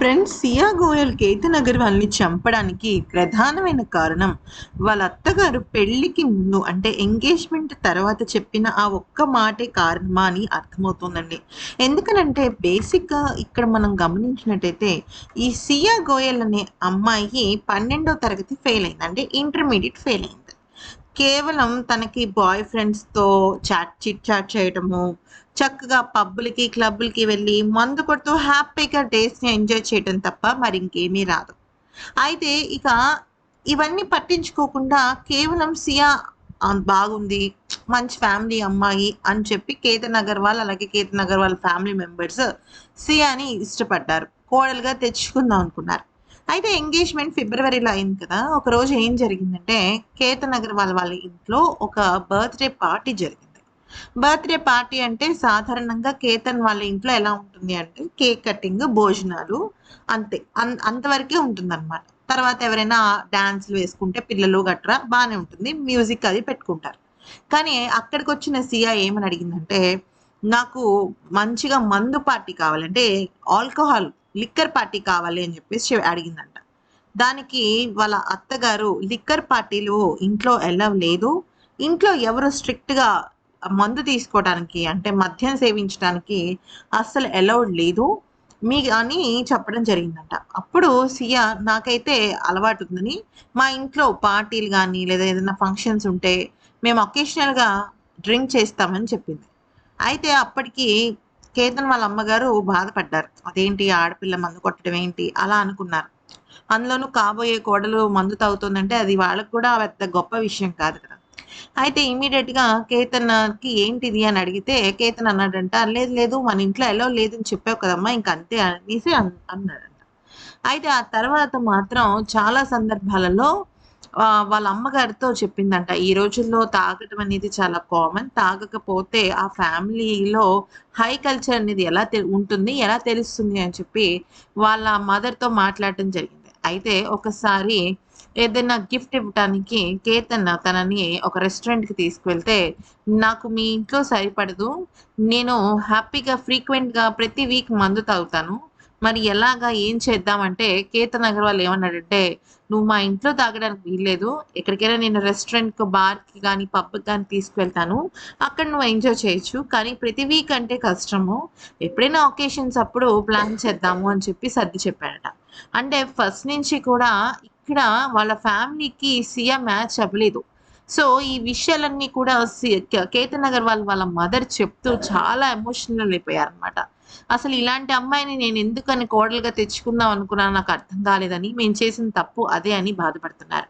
Friends, సియా గోయల్ కేతన్ అగర్వాల్ని చంపడానికి ప్రధానమైన కారణం వాళ్ళ అత్తగారు పెళ్లికి ముందు అంటే ఎంగేజ్మెంట్ తర్వాత చెప్పిన ఆ ఒక్క మాటే కారణమా అని అర్థమవుతుందండి. ఎందుకనంటే బేసిక్గా ఇక్కడ మనం గమనించినట్టయితే ఈ సియా గోయల్ అనే అమ్మాయి 12వ తరగతి ఫెయిల్ అయింది, అంటే ఇంటర్మీడియట్ ఫెయిల్ అయింది. కేవలం తనకి బాయ్ ఫ్రెండ్స్‌తో చిట్ చాట్ చేయటము, చక్కగా పబ్బులకి, క్లబ్బులకి వెళ్ళి మందు కొడుతూ హ్యాపీగా డేస్‌ని ఎంజాయ్ చేయటం తప్ప మరింకేమీ రాదు. అయితే ఇక ఇవన్నీ పట్టించుకోకుండా కేవలం సియా బాగుంది, మంచి ఫ్యామిలీ అమ్మాయి అని చెప్పి కేతన్ అగర్వాల్, అలాగే కేతన్ అగర్వాల్ ఫ్యామిలీ మెంబర్స్ సియాని ఇష్టపడ్డారు. కోడలుగా తెచ్చుకుందాం అనుకున్నారు. అయితే ఎంగేజ్‌మెంట్ ఫిబ్రవరిలో అయింది కదా! ఒకరోజు ఏం జరిగిందంటే, కేతన్ అగర్వాల్ వాళ్ళ ఇంట్లో ఒక బర్త్‌డే పార్టీ జరిగింది. బర్త్‌డే పార్టీ అంటే సాధారణంగా కేతన్ వాళ్ళ ఇంట్లో ఎలా ఉంటుంది అంటే, కేక్ కటింగ్, భోజనాలు అంతే. అంతవరకే ఉంటుందనమాట. తర్వాత ఎవరైనా డాన్స్‌లు వేసుకుంటే పిల్లలు గట్రా బానే ఉంటుంది. మ్యూజిక్ అది పెట్టుకుంటారు. కానీ అక్కడికొచ్చిన సియా ఏమని అడిగిందంటే, నాకు మంచిగా మందు పార్టీ కావాలి. అంటే ఆల్కహాల్, లిక్కర్ పార్టీ కావాలి అని చెప్పేసి అడిగిందంట. దానికి వాళ్ళ అత్తగారు లిక్కర్ పార్టీలు ఇంట్లో ఎలవ్ లేదు. ఇంట్లో ఎవరు స్ట్రిక్ట్‌గా మందు తీసుకోవడానికి అంటే మద్యం సేవించడానికి అస్సలు అలౌడ్ లేదు. అని చెప్పడం జరిగిందంట. అప్పుడు సియా నాకైతే అలవాటుందని, మా ఇంట్లో పార్టీలు గానీ, లేదా ఏదైనా ఫంక్షన్స్ ఉంటే మేము అకేషనల్‌గా డ్రింక్ చేస్తామని చెప్పింది. అయితే అప్పటికి కేతన్ వాళ్ళ అమ్మగారు బాధపడ్డారు. అదేంటి ఆడపిల్ల మందు కొట్టడం ఏంటి అలా అనుకున్నారు. అందులోనూ కాబోయే కోడలు మందు తాగుతుందంటే అది వాళ్ళకి కూడా పెద్ద గొప్ప విషయం కాదు కదా! అయితే ఇమ్మీడియేట్‌గా కేతన్‌కి ఏంటిది అని అడిగితే కేతన్ అన్నాడంట, "లేదు లేదు మన ఇంట్లో ఎలో లేదని చెప్పావు కదమ్మా! ఇంక అంతే" అనేసి అన్నాడంట. అయితే ఆ తర్వాత మాత్రం చాలా సందర్భాలలో వాళ్ళ అమ్మగారితో చెప్పిందంట. ఈ రోజుల్లో తాగటం అనేది చాలా కామన్. తాగకపోతే ఆ ఫ్యామిలీలో హై కల్చర్ అనేది ఎలా ఉంటుంది, ఎలా తెలుస్తుంది అని చెప్పి వాళ్ళ మదర్‌తో మాట్లాడటం జరిగింది. అయితే ఒకసారి ఏదైనా గిఫ్ట్ ఇవ్వటానికి కేతన్ తనని ఒక రెస్టారెంట్‌కి తీసుకువెళ్తే, "నాకు మీ ఇంట్లో సరిపడదు. నేను హ్యాపీగా ఫ్రీక్వెంట్‌గా ప్రతి వీక్ మందు తాగుతాను. మరి ఎలాగా? ఏం చేద్దాం?" అంటే కేతన్ అగర్వాల్ ఏమన్నాడంటే, "నువ్వు మా ఇంట్లో తాగడానికి వీల్లేదు. ఎక్కడికైనా నేను రెస్టారెంట్‌కి, బార్‌కి గానీ, పబ్‌కి గానీ తీసుకువెళ్తాను. అక్కడ నువ్వు ఎంజాయ్ చేయొచ్చు. కానీ ప్రతి వీక్ అంటే కష్టము. ఎప్పుడైనా ఒకేషన్స్ అప్పుడు ప్లాన్ చేద్దాము" అని చెప్పి సర్ది చెప్పాడట. అంటే ఫస్ట్ నుంచి కూడా ఇక్కడ వాళ్ళ ఫ్యామిలీకి సియా మ్యాచ్ అవ్వలేదు. సో, ఈ విషయాలన్నీ కూడా కేతన్ అగర్వాల్ వాళ్ళ మదర్ చెప్తూ చాలా ఎమోషనల్ అయిపోయారనమాట. అసలు ఇలాంటి అమ్మాయిని నేను ఎందుకని కోడలుగా తెచ్చుకుందాం అనుకున్నానో నాకు అర్థం కాలేదని, మేము చేసిన తప్పు అదే అని బాధపడుతున్నారు.